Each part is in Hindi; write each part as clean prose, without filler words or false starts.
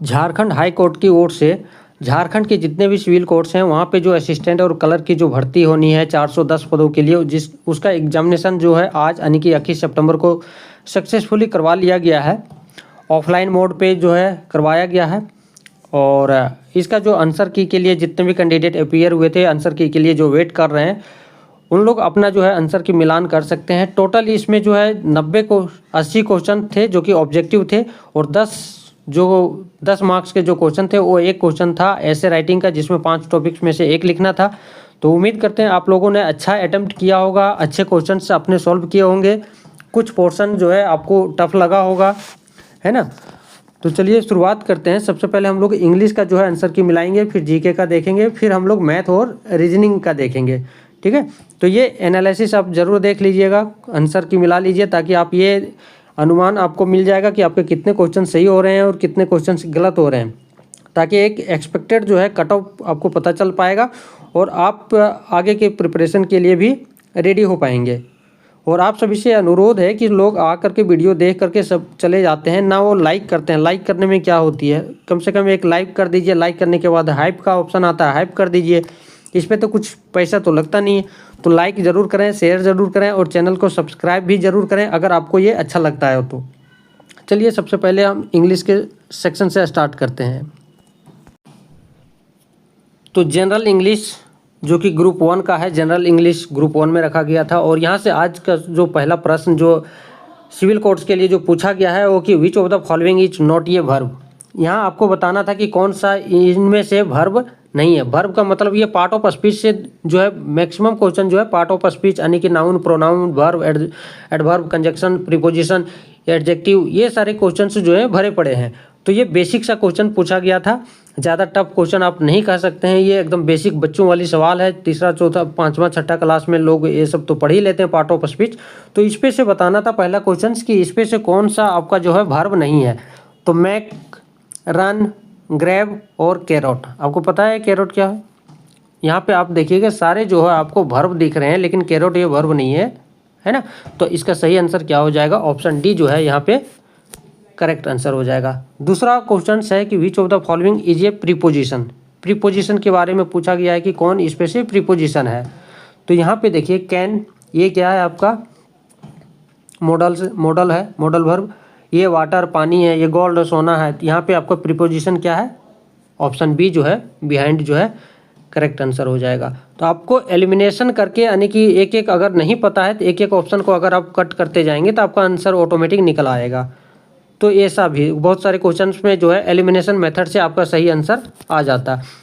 झारखंड हाई कोर्ट की ओर से झारखंड के जितने भी सिविल कोर्ट्स हैं वहाँ पे जो असिस्टेंट और क्लर्क की जो भर्ती होनी है 410 पदों के लिए, उसका एग्जामिनेशन जो है आज यानी कि 21 सितंबर को सक्सेसफुली करवा लिया गया है। ऑफलाइन मोड पे जो है करवाया गया है। और इसका जो आंसर की के लिए जितने भी कैंडिडेट अपीयर हुए थे आंसर की के लिए जो वेट कर रहे हैं उन लोग अपना जो है आंसर की मिलान कर सकते हैं। टोटल इसमें जो है 80 क्वेश्चन थे जो कि ऑब्जेक्टिव थे, और 10 मार्क्स के जो क्वेश्चन थे वो एक क्वेश्चन था ऐसे राइटिंग का जिसमें 5 टॉपिक्स में से एक लिखना था। तो उम्मीद करते हैं आप लोगों ने अच्छा अटेम्प्ट किया होगा, अच्छे क्वेश्चन अपने सॉल्व किए होंगे। कुछ पोर्शन जो है आपको टफ लगा होगा, है ना। तो चलिए शुरुआत करते हैं। सबसे पहले हम लोग इंग्लिश का जो है आंसर की मिलाएंगे, फिर जीके का देखेंगे, फिर हम लोग मैथ और रीजनिंग का देखेंगे, ठीक है। तो ये एनालिसिस आप ज़रूर देख लीजिएगा, आंसर की मिला लीजिए ताकि आप ये अनुमान आपको मिल जाएगा कि आपके कितने क्वेश्चन सही हो रहे हैं और कितने क्वेश्चन गलत हो रहे हैं, ताकि एक एक्सपेक्टेड जो है कट ऑफ आपको पता चल पाएगा और आप आगे के प्रिपरेशन के लिए भी रेडी हो पाएंगे। और आप सभी से अनुरोध है कि लोग आकर के वीडियो देख करके सब चले जाते हैं ना, वो लाइक करते हैं। लाइक करने में क्या होती है, कम से कम एक लाइक कर दीजिए। लाइक करने के बाद हाइप का ऑप्शन आता है, हाइप कर दीजिए। इस पर तो कुछ पैसा तो लगता नहीं है, तो लाइक ज़रूर करें, शेयर ज़रूर करें और चैनल को सब्सक्राइब भी ज़रूर करें अगर आपको ये अच्छा लगता है तो। चलिए सबसे पहले हम इंग्लिश के सेक्शन से स्टार्ट करते हैं। तो जनरल इंग्लिश जो कि ग्रुप 1 का है, जनरल इंग्लिश ग्रुप 1 में रखा गया था। और यहाँ से आज का जो पहला प्रश्न जो सिविल कोर्ट्स के लिए जो पूछा गया है वो कि विच of the following is not a verb. यहाँ आपको बताना था कि कौन सा इनमें से वर्ब नहीं है। वर्ब का मतलब ये पार्ट ऑफ स्पीच से जो है मैक्सिमम क्वेश्चन जो है पार्ट ऑफ स्पीच यानी कि noun, pronoun, verb, adverb, conjunction, preposition, adjective, ये सारे क्वेश्चन जो है भरे पड़े हैं। तो ये बेसिक सा क्वेश्चन पूछा गया था, ज़्यादा टफ क्वेश्चन आप नहीं कह सकते हैं। ये एकदम बेसिक बच्चों वाली सवाल है। तीसरा, चौथा, पाँचवा, छठा क्लास में लोग ये सब तो पढ़ ही लेते हैं पार्ट ऑफ स्पीच। तो इस पे से बताना था पहला क्वेश्चन कि इस पे से कौन सा आपका जो है वर्ब नहीं है। तो मैक, रन, ग्रैब और कैरोट। आपको पता है कैरोट क्या है? यहाँ पे आप देखिएगा सारे जो है आपको वर्ब दिख रहे हैं लेकिन कैरोट ये वर्ब नहीं है ना। तो इसका सही आंसर क्या हो जाएगा? ऑप्शन डी जो है यहाँ पे करेक्ट आंसर हो जाएगा। दूसरा क्वेश्चन है कि विच of the following is a preposition. Preposition के बारे में पूछा गया है कि कौन इसमें से प्रीपोजिशन है। तो यहाँ पे देखिए कैन, ये क्या है आपका मॉडल है, मॉडल वर्ब। ये वाटर पानी है, ये गोल्ड सोना है। यहाँ पे आपका प्रीपोजिशन क्या है? ऑप्शन बी जो है बिहाइंड जो है करेक्ट आंसर हो जाएगा। तो आपको एलिमिनेशन करके यानी कि एक एक अगर नहीं पता है तो एक एक ऑप्शन को अगर आप कट करते जाएंगे तो आपका आंसर ऑटोमेटिक निकल आएगा। तो ऐसा भी बहुत सारे क्वेश्चंस में जो है एलिमिनेशन मेथड से आपका सही आंसर आ जाता है।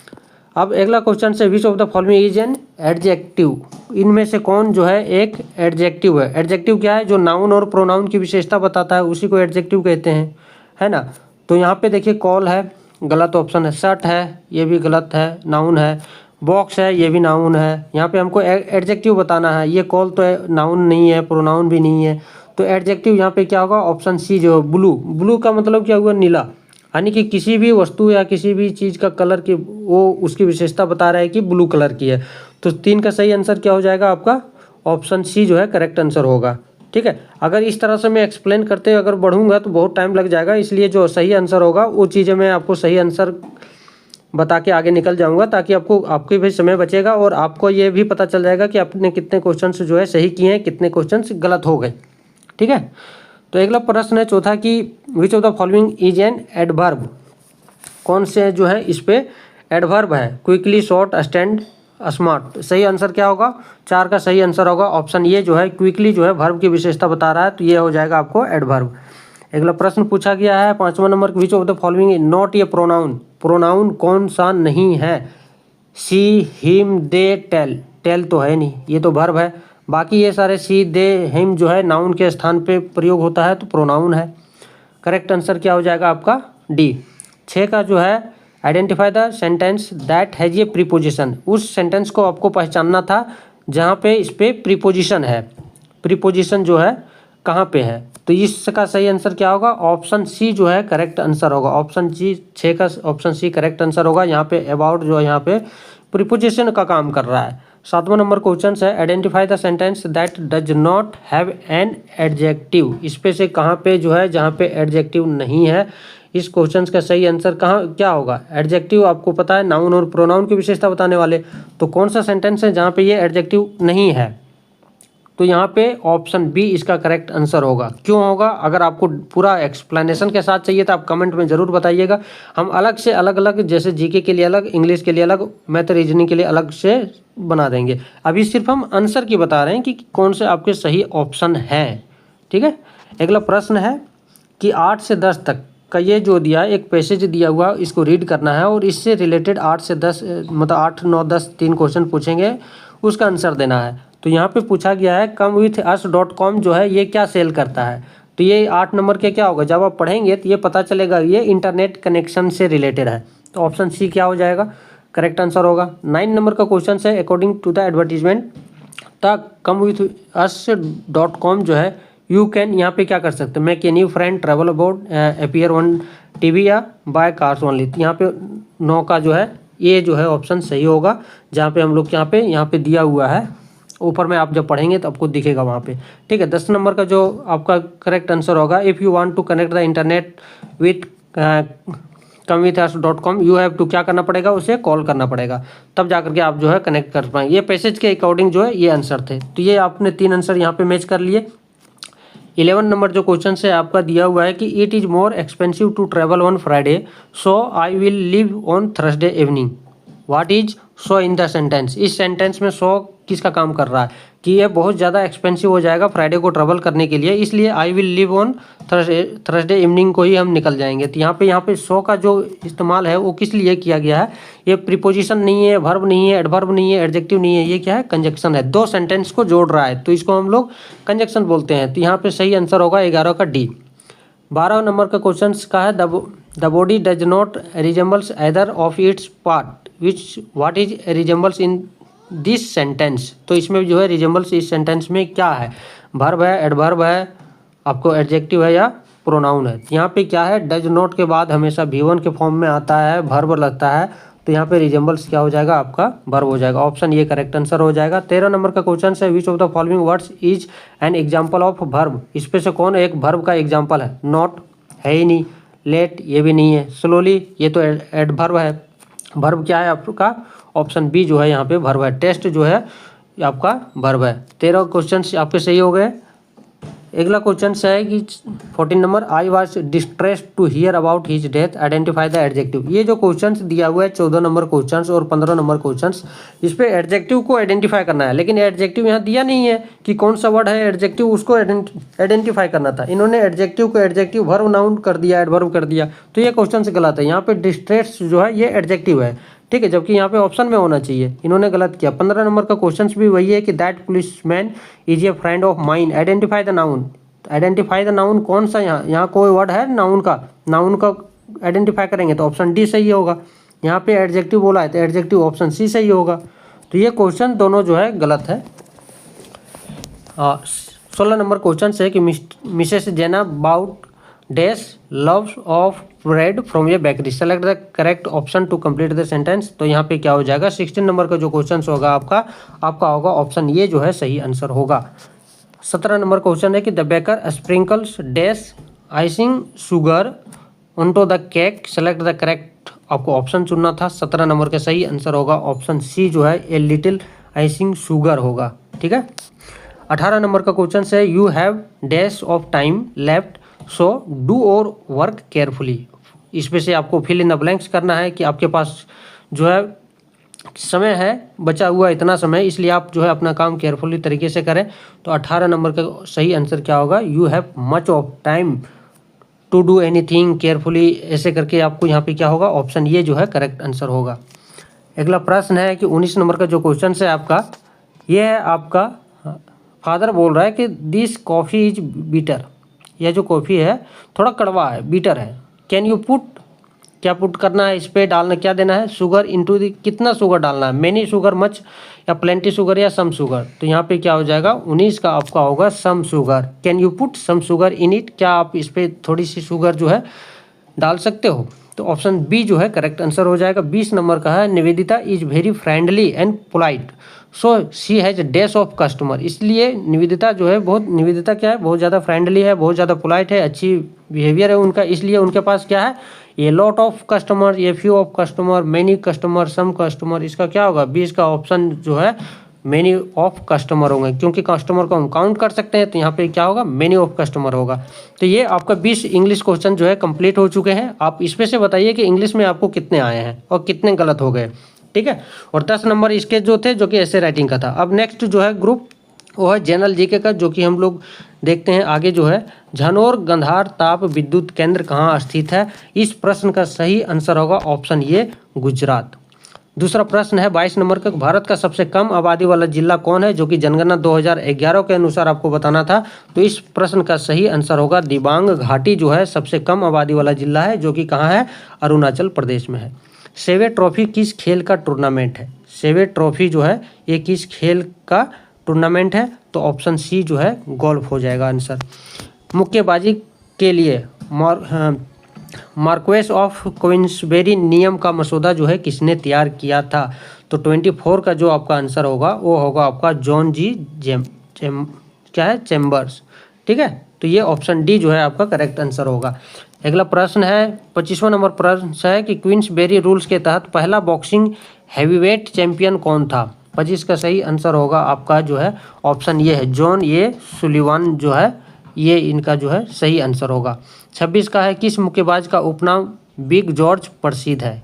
अब अगला क्वेश्चन से विच of the following is an adjective. इनमें से कौन जो है एक एडजेक्टिव है। एडजेक्टिव क्या है? जो नाउन और प्रोनाउन की विशेषता बताता है उसी को एडजेक्टिव कहते हैं, है ना। तो यहाँ पे देखिए कॉल है, गलत ऑप्शन है। शर्ट है, ये भी गलत है, नाउन है। बॉक्स है, ये भी नाउन है। यहाँ पे हमको एडजेक्टिव बताना है। ये कॉल तो नाउन नहीं है, प्रोनाउन भी नहीं है। तो एडजेक्टिव यहाँ पे क्या होगा? ऑप्शन सी जो ब्लू। ब्लू का मतलब क्या हुआ? नीला। यानी कि किसी भी वस्तु या किसी भी चीज़ का कलर की वो उसकी विशेषता बता रहा है कि ब्लू कलर की है। तो 3 का सही आंसर क्या हो जाएगा आपका? ऑप्शन सी जो है करेक्ट आंसर होगा, ठीक है। अगर इस तरह से मैं एक्सप्लेन करते अगर बढ़ूंगा तो बहुत टाइम लग जाएगा, इसलिए जो सही आंसर होगा वो चीज़ें मैं आपको सही आंसर बता के आगे निकल जाऊंगा ताकि आपको आपके भी समय बचेगा और आपको ये भी पता चल जाएगा कि आपने कितने क्वेश्चन जो है सही किए हैं, कितने क्वेश्चन गलत हो गए, ठीक है। तो अगला प्रश्न है चौथा कि विच of the following is an adverb. कौन से जो है इस पे एडवर्ब है? Quickly, short, stand, smart. सही आंसर क्या होगा? 4 का सही आंसर होगा ऑप्शन ये जो है क्विकली जो है वर्ब की विशेषता बता रहा है, तो ये हो जाएगा आपको एडवर्ब। अगला प्रश्न पूछा गया है 5वां number, which of the following is not a pronoun. Pronoun कौन सा नहीं है? She, him, they, tell. Tell तो है नहीं, ये तो वर्ब है। बाकी ये सारे सी, दे, हिम जो है नाउन के स्थान पे प्रयोग होता है तो प्रोनाउन है। करेक्ट आंसर क्या हो जाएगा आपका? डी। 6 का जो है identify the sentence that has a preposition. उस सेंटेंस को आपको पहचानना था जहाँ पे इस पे प्रीपोजिशन है। प्रीपोजिशन जो है कहाँ पे है? तो इसका सही आंसर क्या होगा? ऑप्शन सी जो है करेक्ट आंसर होगा। ऑप्शन सी, 6 का ऑप्शन सी करेक्ट आंसर होगा। यहाँ पे अबाउट जो है यहाँ पे प्रीपोजिशन का काम कर रहा है। 7वां नंबर क्वेश्चन है identify the sentence that does not have an adjective. इस पे से कहाँ पे जो है जहाँ पे एडजेक्टिव नहीं है, इस क्वेश्चन का सही आंसर कहाँ क्या होगा। एडजेक्टिव आपको पता है नाउन और प्रोनाउन की विशेषता बताने वाले, तो कौन सा सेंटेंस है जहाँ पे ये एडजेक्टिव नहीं है, तो यहाँ पे ऑप्शन बी इसका करेक्ट आंसर होगा। क्यों होगा, अगर आपको पूरा एक्सप्लेनेशन के साथ चाहिए तो आप कमेंट में ज़रूर बताइएगा। हम अलग से अलग अलग, जैसे जीके के लिए अलग, इंग्लिश के लिए अलग, मैथ रीजनिंग के लिए अलग से बना देंगे। अभी सिर्फ हम आंसर की बता रहे हैं कि कौन से आपके सही ऑप्शन हैं। ठीक है, अगला प्रश्न है कि 8 से 10 तक का ये जो दिया है, एक पैसेज दिया हुआ, इसको रीड करना है और इससे रिलेटेड 8 से 10 मतलब 8, 9, 10 3 क्वेश्चन पूछेंगे, उसका आंसर देना है। तो यहाँ पे पूछा गया है comwithus.com जो है ये क्या सेल करता है, तो ये 8 नंबर के क्या होगा, जब आप पढ़ेंगे तो ये पता चलेगा ये इंटरनेट कनेक्शन से रिलेटेड है। तो ऑप्शन सी क्या हो जाएगा, करेक्ट आंसर होगा। 9 नंबर का क्वेश्चन है according to the advertisement the comwithus.com जो है यू कैन, यहाँ पे क्या कर सकते हैं, make a new friend, travel about, appear on TV या बाय कार्स ओनली। यहाँ पे 9 का जो है ये जो है ऑप्शन सही होगा, जहाँ पे हम लोग यहाँ पे दिया हुआ है, ऊपर में आप जब पढ़ेंगे तो आपको दिखेगा वहाँ पे। ठीक है, 10 नंबर का जो आपका करेक्ट आंसर होगा, if you want to connect the internet with comwithus.com you have to क्या करना पड़ेगा, उसे कॉल करना पड़ेगा, तब जाकर के आप जो है कनेक्ट कर पाएंगे। ये पैसेज के अकॉर्डिंग जो है ये आंसर थे, तो ये आपने 3 आंसर यहाँ पे मैच कर लिए। 11 नंबर जो क्वेश्चन है आपका दिया हुआ है कि it is more expensive to travel on Friday so I will leave on Thursday evening. What is so in the sentence. इस सेंटेंस में सो किसका काम कर रहा है कि ये बहुत ज़्यादा एक्सपेंसिव हो जाएगा फ्राइडे को ट्रैवल करने के लिए, इसलिए I will live on Thursday evening को ही हम निकल जाएंगे। तो यहाँ पे सो का जो इस्तेमाल है वो किस लिए किया गया है, ये प्रीपोजिशन नहीं है, वर्ब नहीं है, एडवर्ब नहीं है, एडजेक्टिव नहीं है, ये क्या है, कंजक्शन है, 2 सेंटेंस को जोड़ रहा है, तो इसको हम लोग कंजक्शन बोलते हैं। तो यहाँ पे सही आंसर होगा 11 का डी। 12 नंबर का क्वेश्चन का है the body does not resembles either of its part which what is resembles in this sentence. तो इसमें जो है रिजेंबल्स इस सेंटेंस में क्या है, वर्ब है, एडवर्ब है, आपको एडजेक्टिव है या प्रोनाउन है। यहाँ पे क्या है, डज नॉट के बाद हमेशा V1 के फॉर्म में आता है, वर्ब लगता है, तो यहाँ पे रिजेंबल्स क्या हो जाएगा, आपका वर्ब हो जाएगा। ऑप्शन ये करेक्ट आंसर हो जाएगा। 13 नंबर का क्वेश्चन है विच of the following words is an example of verb. इस पे से कौन एक वर्ब का एग्जाम्पल है, नॉट है ही नहीं, लेट ये भी नहीं है, स्लोली ये तो एडवर्ब है। वर्ब क्या है आपका, ऑप्शन बी जो है यहाँ पे वर्ब है। टेस्ट जो है ये आपका वर्ब है। 13 क्वेश्चन आपके सही हो गए। अगला क्वेश्चन है कि 14 number I was distressed to hear about his death identify the adjective. ये जो क्वेश्चन दिया हुआ है 14 नंबर क्वेश्चन और 15 नंबर क्वेश्चन, इस पे एडजेक्टिव को आइडेंटिफाई करना है, लेकिन एडजेक्टिव यहाँ दिया नहीं है कि कौन सा वर्ड है एडजेक्टिव, उसको आइडेंटिफाई करना था। इन्होंने एडजेक्टिव को एडजेक्टिव वर्ब नाउन कर दिया, एडवर्ब कर दिया, तो ये क्वेश्चन गलत है। यहाँ पे डिस्ट्रेस्ड जो है ये एडजेक्टिव है, ठीक है, जबकि यहाँ पे ऑप्शन में होना चाहिए, इन्होंने गलत किया। 15 नंबर का क्वेश्चन भी वही है कि that policeman is a friend of mine identify the noun. Identify the noun कौन सा, यहाँ कोई वर्ड है नाउन का आइडेंटिफाई करेंगे तो ऑप्शन डी सही होगा। यहाँ पे एडजेक्टिव बोला है तो एडजेक्टिव ऑप्शन सी सही होगा। तो ये क्वेश्चन दोनों जो है गलत है। 16 नंबर क्वेश्चन है कि Mrs Jena bought dash loaves of bread from a bakery, select the correct option to complete the sentence. तो यहाँ पे क्या हो जाएगा, 16 नंबर का जो क्वेश्चन होगा आपका होगा ऑप्शन ये जो है सही आंसर होगा। 17 नंबर क्वेश्चन है कि the baker sprinkles dash icing sugar onto the cake, select the correct, आपको ऑप्शन चुनना था। 17 नंबर का सही आंसर होगा ऑप्शन सी जो है ए लिटिल आइसिंग शुगर होगा। ठीक है, 18 नंबर का क्वेश्चन है you have dash of time left so do और वर्क केयरफुली। इसमें से आपको फिल इन द ब्लैंक्स करना है कि आपके पास जो है समय है बचा हुआ इतना समय, इसलिए आप जो है अपना काम केयरफुली तरीके से करें। तो 18 नंबर का सही आंसर क्या होगा, you have much of time to do anything carefully, ऐसे करके आपको यहाँ पे क्या होगा, ऑप्शन ये जो है करेक्ट आंसर होगा। अगला प्रश्न है कि 19 नंबर का जो क्वेश्चन है आपका, ये है आपका फादर बोल रहा है कि दिस कॉफ़ी इज बीटर, यह जो कॉफ़ी है थोड़ा कड़वा है, बीटर है। कैन यू पुट, क्या पुट करना है, इस पर डालना क्या देना है, शुगर इनटू द, कितना शुगर डालना है, मेनी शुगर, मच या प्लेंटी शुगर या सम शुगर। तो यहाँ पे क्या हो जाएगा, 19 का आपका होगा some sugar. Can you put some sugar in it, क्या आप इस पर थोड़ी सी शुगर जो है डाल सकते हो। तो ऑप्शन बी जो है करेक्ट आंसर हो जाएगा। 20 नंबर का है Nivedita is very friendly and polite so she has dash of customer. इसलिए निवेदिता जो है निवेदिता क्या है, बहुत ज़्यादा फ्रेंडली है, बहुत ज़्यादा पोलाइट है, अच्छी बिहेवियर है उनका, इसलिए उनके पास क्या है, ये लॉट ऑफ कस्टमर, ये few of customer, many customer, some customer. इसका क्या होगा, 20 का ऑप्शन जो है मैनी ऑफ कस्टमर होंगे, क्योंकि कस्टमर को हम काउंट कर सकते हैं, तो यहाँ पे क्या होगा, मैनी ऑफ कस्टमर होगा। तो ये आपका 20 इंग्लिश क्वेश्चन जो है कंप्लीट हो चुके हैं। आप इसमें से बताइए कि इंग्लिश में आपको कितने आए हैं और कितने गलत हो गए, ठीक है। और 10 नंबर इसके जो थे, जो कि ऐसे राइटिंग का था। अब नेक्स्ट जो है ग्रुप वो है जनरल जीके का, जो कि हम लोग देखते हैं आगे जो है, झनोर गंधार ताप विद्युत केंद्र कहाँ स्थित है। इस प्रश्न का सही आंसर होगा ऑप्शन ये, गुजरात। दूसरा प्रश्न है 22 नंबर का, भारत का सबसे कम आबादी वाला जिला कौन है, जो कि जनगणना 2011 के अनुसार आपको बताना था। तो इस प्रश्न का सही आंसर होगा दिबांग घाटी जो है सबसे कम आबादी वाला जिला है, जो कि कहाँ है, अरुणाचल प्रदेश में है। सेवे ट्रॉफी किस खेल का टूर्नामेंट है। सेवे ट्रॉफी जो है ये किस खेल का टूर्नामेंट है, तो ऑप्शन सी जो है गोल्फ हो जाएगा आंसर। मुक्केबाजी के लिए मार्क्वेस ऑफ क्वींसबेरी नियम का मसौदा जो है किसने तैयार किया था। तो 24 का जो आपका आंसर होगा वो होगा आपका जॉन जी चैम्बर्स, ठीक है। तो ये ऑप्शन डी जो है आपका करेक्ट आंसर होगा। अगला प्रश्न है 25वां नंबर प्रश्न है कि क्वींसबेरी रूल्स के तहत पहला बॉक्सिंग हैवीवेट चैंपियन कौन था। 25 का सही आंसर होगा आपका जो है ऑप्शन ये है, जॉन ये सुलिवान जो है, ये इनका जो है सही आंसर होगा। 26 का है किस मुक्केबाज का उपनाम बिग जॉर्ज प्रसिद्ध है।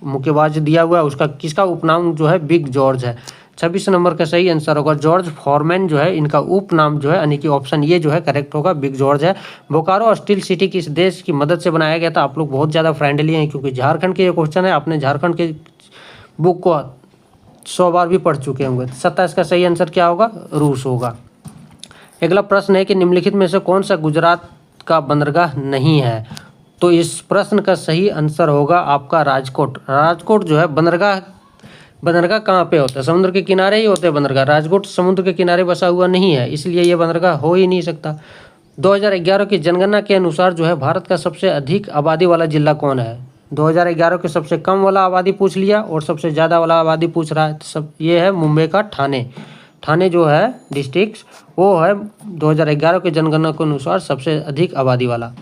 मुक्केबाज दिया हुआ है उसका, किसका उपनाम जो है बिग जॉर्ज है। 26 नंबर का सही आंसर होगा जॉर्ज फॉरमैन जो है इनका उपनाम जो है, यानी कि ऑप्शन ये जो है करेक्ट होगा, बिग जॉर्ज है। बोकारो स्टील सिटी किस देश की मदद से बनाया गया था। आप लोग बहुत ज़्यादा फ्रेंडली हैं, क्योंकि झारखंड के ये क्वेश्चन है, आपने झारखंड के बुक को 100 बार भी पढ़ चुके होंगे। 27 का सही आंसर क्या होगा, रूस होगा। अगला प्रश्न है कि निम्नलिखित में से कौन सा गुजरात का बंदरगाह नहीं है। तो इस प्रश्न का सही आंसर होगा आपका राजकोट। राजकोट जो है बंदरगाह कहाँ पे होता है, समुद्र के किनारे ही होते हैं बंदरगाह। राजकोट समुद्र के किनारे बसा हुआ नहीं है, इसलिए ये बंदरगाह हो ही नहीं सकता। 2011 की जनगणना के अनुसार जो है भारत का सबसे अधिक आबादी वाला जिला कौन है। 2011 के सबसे कम वाला आबादी पूछ लिया और सबसे ज़्यादा वाला आबादी पूछ रहा है, तो सब ये है मुंबई का ठाणे जो है डिस्ट्रिक्ट, वो है 2011 के जनगणना के अनुसार सबसे अधिक आबादी वाला।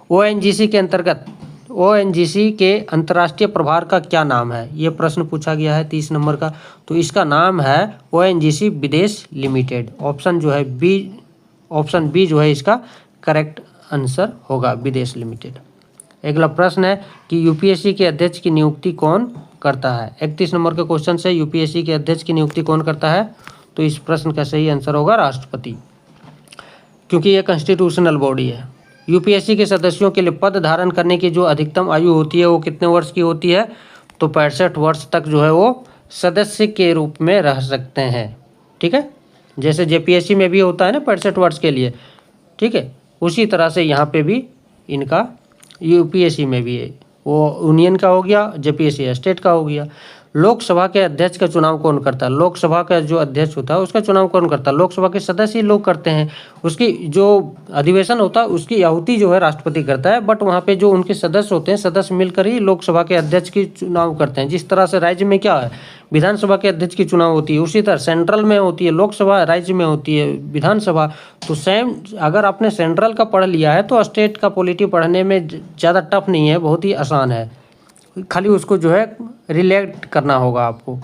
ओएनजीसी के अंतर्गत ओएनजीसी के अंतर्राष्ट्रीय प्रभार का क्या नाम है, ये प्रश्न पूछा गया है 30 नंबर का। तो इसका नाम है ओएनजीसी विदेश लिमिटेड। ऑप्शन बी जो है इसका करेक्ट आंसर होगा, विदेश लिमिटेड। अगला प्रश्न है कि यूपीएससी के अध्यक्ष की नियुक्ति कौन करता है। 31 नंबर के क्वेश्चन से यूपीएससी के अध्यक्ष की नियुक्ति कौन करता है। तो इस प्रश्न का सही आंसर होगा राष्ट्रपति, क्योंकि यह कॉन्स्टिट्यूशनल बॉडी है। यूपीएससी के सदस्यों के लिए पद धारण करने की जो अधिकतम आयु होती है वो कितने वर्ष की होती है। तो 65 वर्ष तक जो है वो सदस्य के रूप में रह सकते हैं, ठीक है। जैसे जेपीएससी में भी होता है ना 65 वर्ष के लिए, ठीक है, उसी तरह से यहाँ पे भी इनका यूपीएससी में भी है, वो यूनियन का हो गया, जेपीएससी स्टेट का हो गया। लोकसभा के अध्यक्ष का चुनाव कौन करता है। लोकसभा का जो अध्यक्ष होता है उसका चुनाव कौन करता है। लोकसभा के सदस्य लोग करते हैं, उसकी जो अधिवेशन होता है उसकी आहुति जो है राष्ट्रपति करता है, बट वहाँ पे जो उनके सदस्य होते हैं, सदस्य मिलकर ही लोकसभा के अध्यक्ष की चुनाव करते हैं। जिस तरह से राज्य में क्या है, विधानसभा के अध्यक्ष की चुनाव होती है, उसी तरह सेंट्रल में होती है लोकसभा, राज्य में होती है विधानसभा। तो सेम, अगर आपने सेंट्रल का पढ़ लिया है तो स्टेट का पॉलिटी पढ़ने में ज़्यादा टफ नहीं है, बहुत ही आसान है। खाली उसको जो है रिलेट करना होगा आपको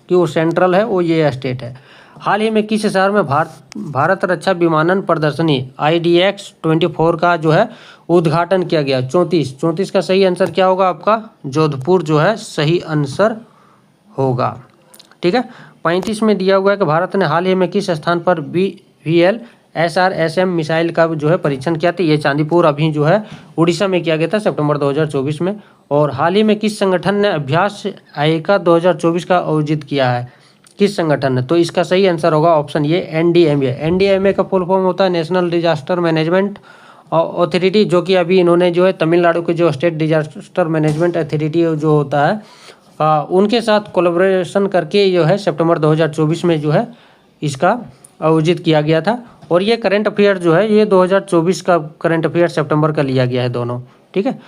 कि वो सेंट्रल है, वो ये स्टेट है। हाल ही में किस शहर में भारत रक्षा विमानन प्रदर्शनी IDX 24 का जो है उद्घाटन किया गया। 34 का सही आंसर क्या होगा आपका, जोधपुर जो है सही आंसर होगा, ठीक है। 35 में दिया हुआ है कि भारत ने हाल ही में किस स्थान पर VL SRSM मिसाइल का जो है परीक्षण किया था। ये चांदीपुर अभी जो है उड़ीसा में किया गया था सितंबर 2024 में। और हाल ही में किस संगठन ने अभ्यास आईका 2024 का आयोजित किया है, किस संगठन ने। तो इसका सही आंसर होगा ऑप्शन ये, NDMA का फुल फॉर्म होता है नेशनल डिजास्टर मैनेजमेंट अथॉरिटी, जो कि अभी इन्होंने जो है तमिलनाडु के जो स्टेट डिजास्टर मैनेजमेंट अथॉरिटी जो होता है उनके साथ कोलैबोरेशन करके जो है सितंबर 2024 में जो है इसका आयोजित किया गया था। और ये करंट अफेयर जो है ये 2024 का करंट अफेयर सितंबर का लिया गया है दोनों, ठीक है।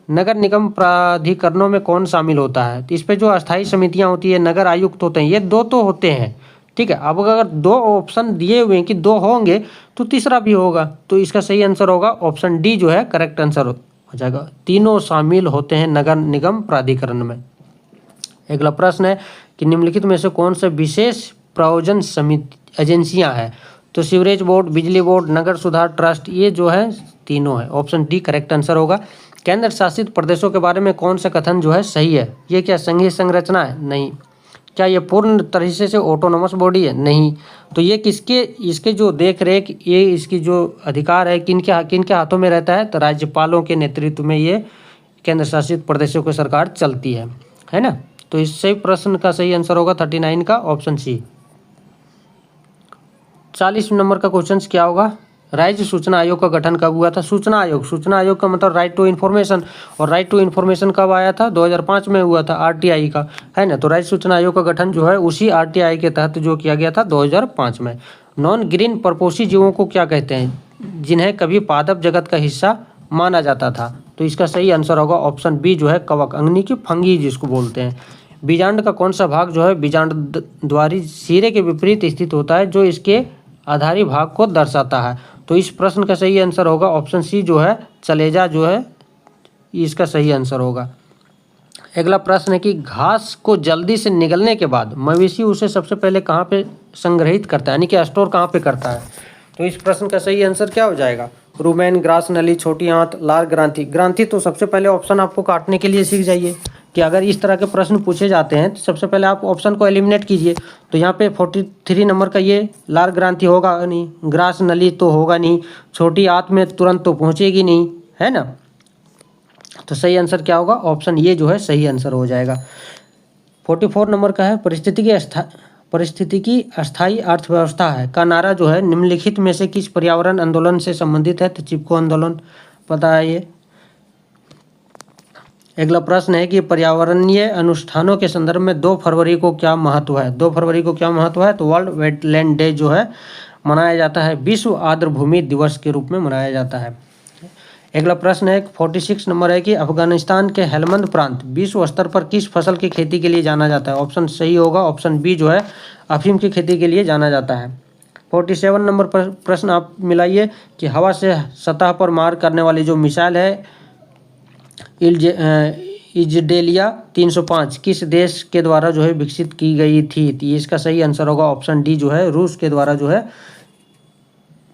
नगर निगम प्राधिकरणों में कौन शामिल होता है? तो इस पे जो अस्थायी समितियां होती है, नगर आयुक्त होते हैं, ये दो तो होते हैं, ठीक है। अब अगर दो ऑप्शन दिए हुए हैं कि दो होंगे तो तीसरा भी होगा, तो इसका सही आंसर होगा ऑप्शन डी जो है करेक्ट आंसर हो जाएगा। तीनों शामिल होते हैं नगर निगम प्राधिकरण में। अगला प्रश्न है कि निम्नलिखित में से कौन से विशेष प्रयोजन समिति एजेंसियां हैं? तो सीवरेज बोर्ड, बिजली बोर्ड, नगर सुधार ट्रस्ट, ये जो है तीनों है। ऑप्शन डी करेक्ट आंसर होगा। केंद्र शासित प्रदेशों के बारे में कौन सा कथन जो है सही है? ये क्या संघीय संरचना है? नहीं। क्या ये पूर्ण तरीके से ऑटोनोमस बॉडी है? नहीं। तो ये इसके जो देख रेख, ये इसकी जो अधिकार है किनके हाथों में रहता है? तो राज्यपालों के नेतृत्व में ये केंद्र शासित प्रदेशों की सरकार चलती है ना। तो इस सही प्रश्न का सही आंसर होगा 39 का ऑप्शन सी। 40 नंबर का क्वेश्चन क्या होगा? राज्य सूचना आयोग का गठन कब हुआ था? सूचना आयोग का मतलब राइट टू इन्फॉर्मेशन, और राइट टू इन्फॉर्मेशन कब आया था? 2005 में हुआ था, आरटीआई का, है ना। तो राज्य सूचना आयोग का गठन जो है उसी आरटीआई के तहत जो किया गया था 2005 में। नॉन ग्रीन परपोषी जीवों को क्या कहते हैं, जिन्हें कभी पादप जगत का हिस्सा माना जाता था? तो इसका सही आंसर होगा ऑप्शन बी जो है कवक, अग्नि की फंगी जिसको बोलते हैं। बीजांड का कौन सा भाग जो है बीजांड द्वारी सिरे के विपरीत स्थित होता है, जो इसके आधारी भाग को दर्शाता है? तो इस प्रश्न का सही आंसर होगा ऑप्शन सी जो है चलेजा जो है इसका सही आंसर होगा। अगला प्रश्न है कि घास को जल्दी से निगलने के बाद मवेशी उसे सबसे पहले कहाँ पे संग्रहित करता है, यानी कि स्टोर कहाँ पे करता है? तो इस प्रश्न का सही आंसर क्या हो जाएगा? रुमेन, ग्रास नली, छोटी आंत, लार ग्रांथि। ग्रांथि तो सबसे पहले ऑप्शन आपको काटने के लिए सीख जाइए कि अगर इस तरह के प्रश्न पूछे जाते हैं तो सबसे पहले आप ऑप्शन को एलिमिनेट कीजिए। तो यहाँ पे 43 नंबर का ये लार ग्रांथि होगा नहीं, ग्रास नली तो होगा नहीं, छोटी आंत में तुरंत तो पहुँचेगी नहीं, है ना। तो सही आंसर क्या होगा? ऑप्शन ये जो है सही आंसर हो जाएगा। 44 नंबर का है परिस्थितिकी अस्थायी अर्थव्यवस्था है का नारा जो है निम्नलिखित में से किस पर्यावरण आंदोलन से संबंधित है? तो चिपको आंदोलन, पता है ये। अगला प्रश्न है कि पर्यावरणीय अनुष्ठानों के संदर्भ में 2 फरवरी को क्या महत्व है? 2 फरवरी को क्या महत्व है? तो वर्ल्ड वेटलैंड डे जो है मनाया जाता है, विश्व आर्द्र भूमि दिवस के रूप में मनाया जाता है। अगला प्रश्न है 46 नंबर है कि अफगानिस्तान के हेलमंद प्रांत विश्व स्तर पर किस फसल की खेती के लिए जाना जाता है? ऑप्शन सही होगा ऑप्शन बी जो है अफीम की खेती के लिए जाना जाता है। 47 नंबर पर प्रश्न आप मिलाइए कि हवा से सतह पर मार करने वाली जो मिसाइल है इजडेलिया 305 किस देश के द्वारा जो है विकसित की गई थी? तो इसका सही आंसर होगा ऑप्शन डी जो है रूस के द्वारा जो है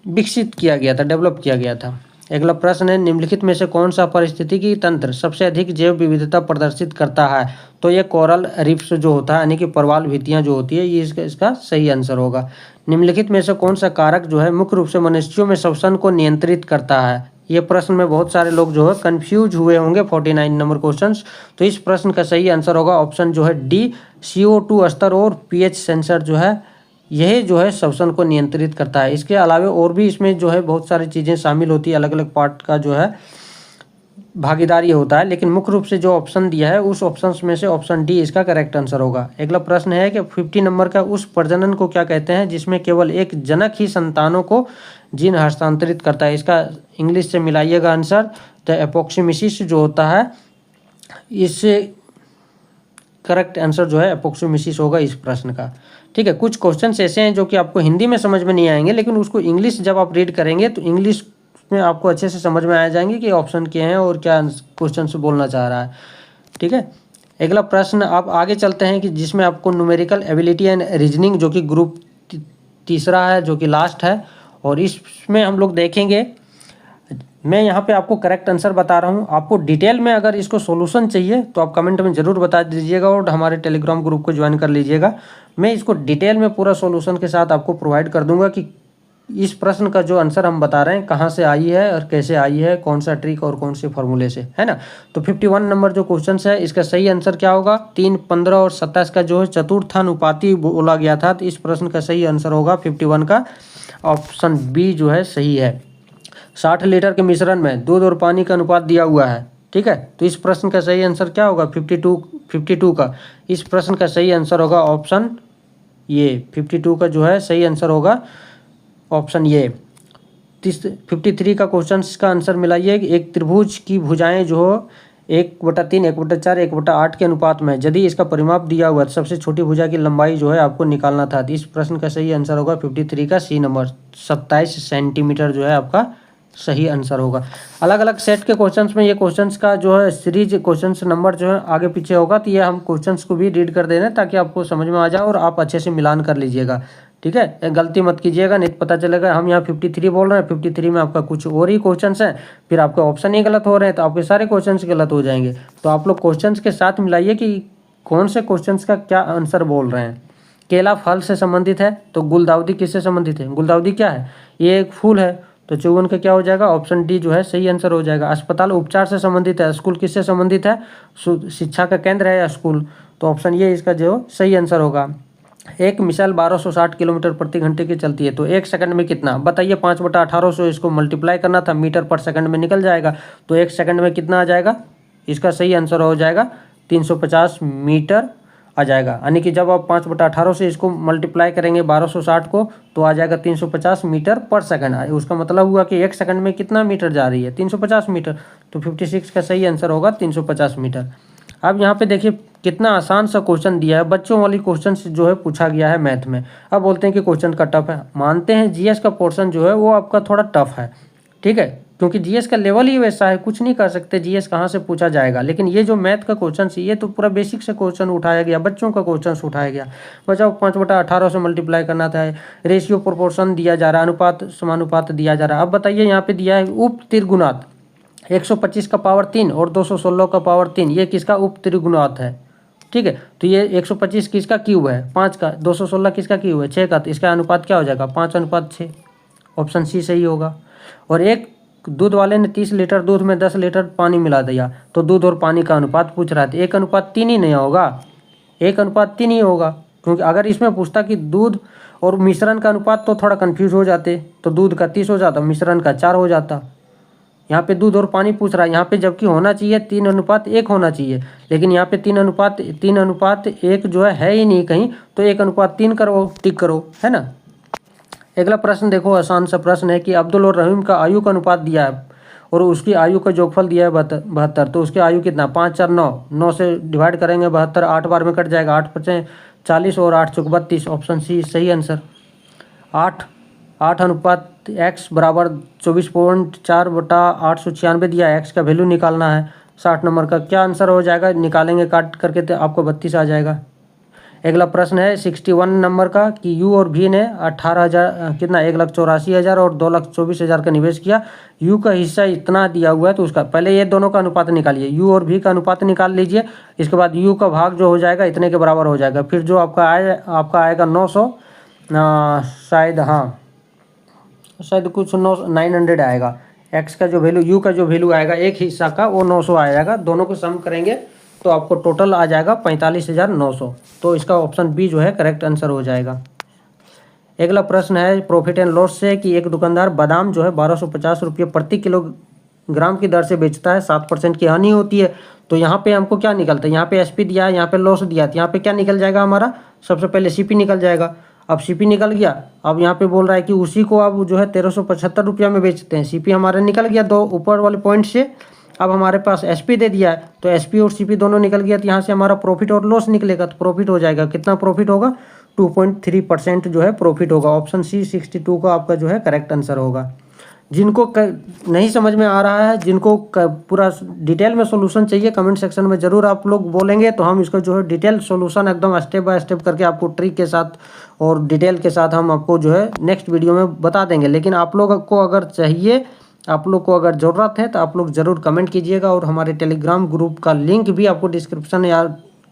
विकसित किया गया था, डेवलप किया गया था। अगला प्रश्न है निम्नलिखित में से कौन सा पारिस्थितिकी तंत्र सबसे अधिक जैव विविधता प्रदर्शित करता है? तो ये कोरल रीफ्स जो होता है, यानी कि प्रवाल भित्तियाँ जो होती है, ये इसका सही आंसर होगा। निम्नलिखित में से कौन सा कारक जो है मुख्य रूप से मनुष्यों में श्वसन को नियंत्रित करता है? ये प्रश्न में बहुत सारे लोग जो है कंफ्यूज हुए होंगे 49 नंबर क्वेश्चन। तो इस प्रश्न का सही आंसर होगा ऑप्शन जो है डी CO2 स्तर और pH सेंसर जो है यही जो है श्वसन को नियंत्रित करता है। इसके अलावा और भी इसमें जो है बहुत सारी चीज़ें शामिल होती है, अलग अलग पार्ट का जो है भागीदारी होता है, लेकिन मुख्य रूप से जो ऑप्शन दिया है उस ऑप्शन में से ऑप्शन डी इसका करेक्ट आंसर होगा। अगला प्रश्न है कि 50 नंबर का उस प्रजनन को क्या कहते हैं जिसमें केवल एक जनक ही संतानों को जीन हस्तांतरित करता है? इसका इंग्लिश से मिलाइएगा आंसर। तो एपोक्सिमिसिस जो होता है, इससे करेक्ट आंसर जो है एपोक्सिमिसिस होगा इस प्रश्न का। ठीक है, कुछ क्वेश्चन ऐसे हैं जो कि आपको हिंदी में समझ में नहीं आएंगे, लेकिन उसको इंग्लिश जब आप रीड करेंगे तो इंग्लिश में आपको अच्छे से समझ में आ जाएंगे कि ऑप्शन क्या है और क्या क्वेश्चन से बोलना चाह रहा है। ठीक है, अगला प्रश्न आप आगे चलते हैं कि जिसमें आपको न्यूमेरिकल एबिलिटी एंड रीजनिंग जो कि ग्रुप तीसरा है, जो कि लास्ट है, और इसमें हम लोग देखेंगे। मैं यहाँ पे आपको करेक्ट आंसर बता रहा हूँ। आपको डिटेल में अगर इसको सॉल्यूशन चाहिए तो आप कमेंट में ज़रूर बता दीजिएगा और हमारे टेलीग्राम ग्रुप को ज्वाइन कर लीजिएगा। मैं इसको डिटेल में पूरा सॉल्यूशन के साथ आपको प्रोवाइड कर दूंगा कि इस प्रश्न का जो आंसर हम बता रहे हैं कहाँ से आई है और कैसे आई है, कौन सा ट्रिक और कौन से फॉर्मूले से, है ना। तो 51 नंबर जो क्वेश्चन है इसका सही आंसर क्या होगा? 3, 15 और 27 का जो है चतुर्थानुपाती बोला गया था, तो इस प्रश्न का सही आंसर होगा 51 का ऑप्शन बी जो है सही है। 60 लीटर के मिश्रण में दूध और पानी का अनुपात दिया हुआ है। ठीक है, तो इस प्रश्न का सही आंसर क्या होगा? 52 का इस प्रश्न का सही आंसर होगा ऑप्शन ये 52 का जो है सही आंसर होगा ऑप्शन ये। 53 का क्वेश्चन का आंसर मिलाइए। एक त्रिभुज की भुजाएं जो 1/3, 1/4, 1/8 के अनुपात में, यदि इसका परिमाप दिया हुआ तो सबसे छोटी भुजा की लंबाई जो है आपको निकालना था। तो इस प्रश्न का सही आंसर होगा 53 का सी नंबर, 27 सेंटीमीटर जो है आपका सही आंसर होगा। अलग अलग सेट के क्वेश्चंस में ये क्वेश्चंस का जो है सीरीज क्वेश्चंस नंबर जो है आगे पीछे होगा, तो ये हम क्वेश्चंस को भी रीड कर दे रहे हैं ताकि आपको समझ में आ जाए और आप अच्छे से मिलान कर लीजिएगा। ठीक है, गलती मत कीजिएगा, नहीं पता चलेगा हम यहाँ 53 बोल रहे हैं, 53 में आपका कुछ और ही क्वेश्चंस हैं, फिर आपके ऑप्शन ही गलत हो रहे हैं, तो आपके सारे क्वेश्चंस गलत हो जाएंगे। तो आप लोग क्वेश्चंस के साथ मिलाइए कि कौन से क्वेश्चंस का क्या आंसर बोल रहे हैं। केला फल से संबंधित है, तो गुलदाउदी किससे संबंधित है? गुलदाउदी क्या है? ये एक फूल है, तो चौवन का क्या हो जाएगा? ऑप्शन डी जो है सही आंसर हो जाएगा। अस्पताल उपचार से संबंधित है, स्कूल किससे संबंधित है? शिक्षा का केंद्र है या स्कूल, तो ऑप्शन ये इसका जो सही आंसर होगा। एक मिसाइल 1260 किलोमीटर प्रति घंटे की चलती है, तो 1 सेकंड में कितना? बताइए, 5/1800 इसको मल्टीप्लाई करना था, मीटर पर सेकंड में निकल जाएगा, तो 1 सेकंड में कितना आ जाएगा? इसका सही आंसर हो जाएगा 350 मीटर आ जाएगा। यानी कि जब आप 5/18 से इसको मल्टीप्लाई करेंगे 1260 को, तो आ जाएगा 350 मीटर पर सेकंड। उसका मतलब हुआ कि 1 सेकंड में कितना मीटर जा रही है? 350 मीटर। तो 56 का सही आंसर होगा 350 मीटर। अब यहाँ पे देखिए कितना आसान सा क्वेश्चन दिया है, बच्चों वाली क्वेश्चन जो है पूछा गया है मैथ में। अब बोलते हैं कि क्वेश्चन का टफ है, मानते हैं जीएस का पोर्शन जो है वो आपका थोड़ा टफ है, ठीक है, क्योंकि जीएस का लेवल ही वैसा है, कुछ नहीं कर सकते, जीएस कहाँ से पूछा जाएगा। लेकिन ये जो मैथ का क्वेश्चन ये तो पूरा बेसिक से क्वेश्चन उठाया गया, बच्चों का क्वेश्चन उठाया गया। बचाओ 5/18 से मल्टीप्लाई करना था, रेशियो प्रोपोर्शन दिया जा रहा है, अनुपात समानुपात दिया जा रहा है। अब बताइए यहाँ पे दिया है उप त्रिगुणात, 125 का पावर 3 और 216 का पावर 3, ये किसका उप त्रिगुणात है? ठीक है, तो ये 125 किसका क्यूब है? 5 का। 216 किसका क्यूब है? 6 का। तो इसका अनुपात क्या हो जाएगा? 5:6। ऑप्शन सी सही होगा। और एक दूध वाले ने 30 लीटर दूध में 10 लीटर पानी मिला दिया, तो दूध और पानी का अनुपात पूछ रहा था, 1:3 ही नहीं होगा? 1:3 ही होगा, क्योंकि अगर इसमें पूछता कि दूध और मिश्रण का अनुपात तो थोड़ा कन्फ्यूज हो जाते, तो दूध का 30 हो जाता, मिश्रण का 4 हो जाता। यहाँ पे दूध और पानी पूछ रहा है, यहाँ पे जबकि होना चाहिए 3:1 होना चाहिए, लेकिन यहाँ पे 3:1 जो है ही नहीं कहीं, तो 1:3 करो, टिक करो, है ना। अगला प्रश्न देखो, आसान सा प्रश्न है कि अब्दुल और रहीम का आयु का अनुपात दिया है और उसकी आयु का जोगफल दिया है 72, तो उसकी आयु कितना? 5, 4, 9, 9 से डिवाइड करेंगे 72, 8 बार में कट जाएगा, 8 × 5 = 40 और 8 × 4 = 32। ऑप्शन सी सही आंसर। 8:x बराबर 24.4/896 दिया है, एक्स का वैल्यू निकालना है 60 नंबर का, क्या आंसर हो जाएगा? निकालेंगे काट करके तो आपको 32 आ जाएगा। अगला प्रश्न है 61 नंबर का कि यू और भी ने 18,000 कितना 1,84,000 और 2,24,000 का निवेश किया, यू का हिस्सा इतना दिया हुआ है, तो उसका पहले ये दोनों का अनुपात निकालिए, यू और भी का अनुपात निकाल लीजिए, इसके बाद यू का भाग जो हो जाएगा इतने के बराबर हो जाएगा, फिर जो आपका आएगा 900 शायद, हाँ शायद कुछ 900 आएगा। एक्स का जो वैल्यू, यू का जो वैल्यू आएगा एक हिस्सा का वो 900 आ जाएगा, दोनों को सम करेंगे तो आपको टोटल आ जाएगा 45,900। तो इसका ऑप्शन बी जो है करेक्ट आंसर हो जाएगा। अगला प्रश्न है प्रॉफिट एंड लॉस से कि एक दुकानदार बादाम जो है 1250 रुपये प्रति किलोग्राम की दर से बेचता है, 7% की हानि होती है, तो यहाँ पे हमको क्या निकलता है? यहाँ पे एसपी दिया है, यहाँ पे लॉस दिया है, तो यहाँ पे क्या निकल जाएगा हमारा? सबसे पहले सीपी निकल जाएगा। अब सीपी निकल गया, अब यहाँ पे बोल रहा है कि उसी को अब जो है 1375 रुपया में बेचते हैं, सीपी हमारा निकल गया दो ऊपर वाले पॉइंट से। अब हमारे पास एसपी दे दिया है, तो एसपी और सीपी दोनों निकल गया, तो यहाँ से हमारा प्रॉफिट और लॉस निकलेगा, तो प्रॉफिट हो जाएगा, कितना प्रॉफिट होगा? 2.3% जो है प्रॉफिट होगा। ऑप्शन सी 62 का आपका जो है करेक्ट आंसर होगा। जिनको नहीं समझ में आ रहा है, जिनको पूरा डिटेल में सॉल्यूशन चाहिए, कमेंट सेक्शन में ज़रूर आप लोग बोलेंगे, तो हम इसका जो है डिटेल सॉल्यूशन एकदम स्टेप बाय स्टेप करके आपको ट्रिक के साथ और डिटेल के साथ हम आपको जो है नेक्स्ट वीडियो में बता देंगे। लेकिन आप लोग को अगर चाहिए, आप लोग को अगर ज़रूरत है, तो आप लोग ज़रूर कमेंट कीजिएगा, और हमारे टेलीग्राम ग्रुप का लिंक भी आपको डिस्क्रिप्शन या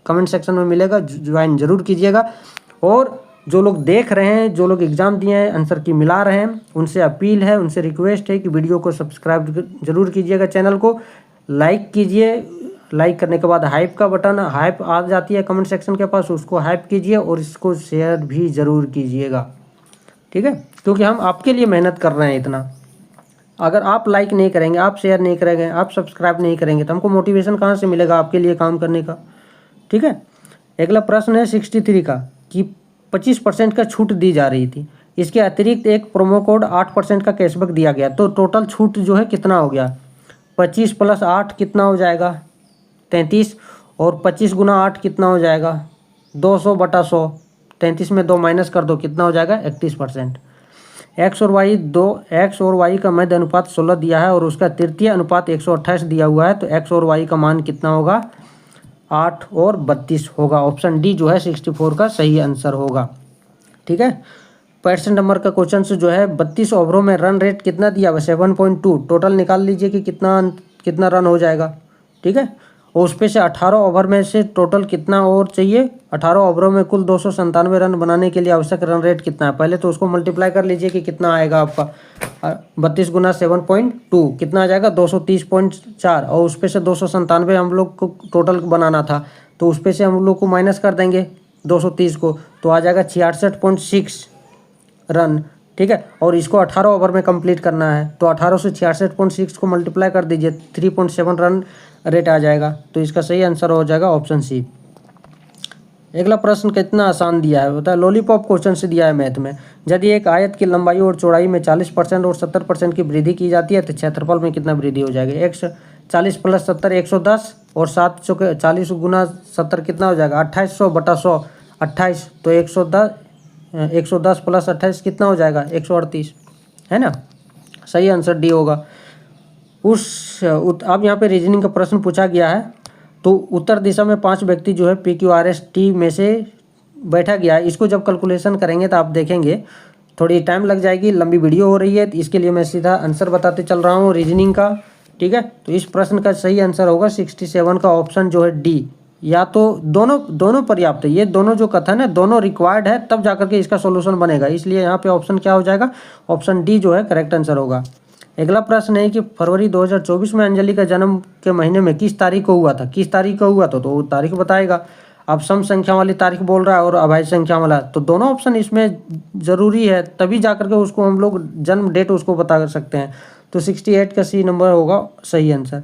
कमेंट सेक्शन में मिलेगा, ज्वाइन ज़रूर कीजिएगा। और जो लोग देख रहे हैं, जो लोग एग्ज़ाम दिए हैं, आंसर की मिला रहे हैं, उनसे अपील है, उनसे रिक्वेस्ट है कि वीडियो को सब्सक्राइब जरूर कीजिएगा, चैनल को लाइक कीजिए, लाइक करने के बाद हाइप का बटन, हाइप आ जाती है कमेंट सेक्शन के पास, उसको हाइप कीजिए और इसको शेयर भी ज़रूर कीजिएगा, ठीक है, क्योंकि हम आपके लिए मेहनत कर रहे हैं इतना। अगर आप लाइक नहीं करेंगे, आप शेयर नहीं करेंगे, आप सब्सक्राइब नहीं करेंगे, तो हमको मोटिवेशन कहाँ से मिलेगा आपके लिए काम करने का, ठीक है। अगला प्रश्न है 63 का कि 25% का छूट दी जा रही थी, इसके अतिरिक्त एक प्रोमो कोड 8% का कैशबैक दिया गया, तो टोटल छूट जो है कितना हो गया, 25 + 8 कितना हो जाएगा 33, और 25 × 8 कितना हो जाएगा 200/100, 33 में 2 माइनस कर दो कितना हो जाएगा 31%। एक्स और वाई का मध्य अनुपात 16 दिया है और उसका तृतीय अनुपात 128 दिया हुआ है, तो एक्स और वाई का मान कितना होगा 8 और 32 होगा। ऑप्शन डी जो है 64 का सही आंसर होगा। ठीक है, 65 नंबर का क्वेश्चन से जो है 32 ओवरों में रन रेट कितना दिया हुआ 7.2, टोटल निकाल लीजिए कि कितना रन हो जाएगा। ठीक है, और उस पे से 18 ओवर में से टोटल कितना ओवर चाहिए, 18 ओवरों में कुल 297 रन बनाने के लिए आवश्यक रन रेट कितना है, पहले तो उसको मल्टीप्लाई कर लीजिए कि कितना आएगा आपका 32 × 7.2 कितना आ जाएगा 230.4, और उस पे से 297 हम लोग को टोटल बनाना था, तो उस पे से हम लोग को माइनस कर देंगे 230 को, तो आ जाएगा 66.6 रन। ठीक है, और इसको 18 ओवर में कंप्लीट करना है, तो 18 से 66.6 को मल्टीप्लाई कर दीजिए 3.7 रन रेट आ जाएगा, तो इसका सही आंसर हो जाएगा ऑप्शन सी। अगला प्रश्न कितना आसान दिया है होता है, लॉलीपॉप क्वेश्चन से दिया है मैथ में। यदि एक आयत की लंबाई और चौड़ाई में 40% और 70% की वृद्धि की जाती है तो क्षेत्रफल में कितना वृद्धि हो जाएगी। 40 + 70 110, और 740 × 70 कितना हो जाएगा 2800/100, 28, तो 110 + 28 कितना हो जाएगा 138, है ना, सही आंसर डी होगा। अब यहाँ पे रीजनिंग का प्रश्न पूछा गया है, तो उत्तर दिशा में 5 व्यक्ति जो है PQRS में से बैठा गया है, इसको जब कैलकुलेशन करेंगे तो आप देखेंगे थोड़ी टाइम लग जाएगी, लंबी वीडियो हो रही है, तो इसके लिए मैं सीधा आंसर बताते चल रहा हूँ रीजनिंग का। ठीक है, तो इस प्रश्न का सही आंसर होगा 67 का ऑप्शन जो है डी, या तो दोनों पर्याप्त है, ये दोनों जो कथन है दोनों रिक्वायर्ड है, तब जाकर के इसका सोल्यूशन बनेगा, इसलिए यहाँ पे ऑप्शन क्या हो जाएगा, ऑप्शन डी जो है करेक्ट आंसर होगा। अगला प्रश्न है कि फरवरी 2024 में अंजलि का जन्म के महीने में किस तारीख को हुआ था, किस तारीख को हुआ था, तो वो तारीख बताएगा। अब सम संख्या वाली तारीख बोल रहा है और अभाज्य संख्या वाला, तो दोनों ऑप्शन इसमें ज़रूरी है, तभी जा करके उसको हम लोग जन्म डेट उसको बता सकते हैं, तो 68 का सी नंबर होगा सही आंसर।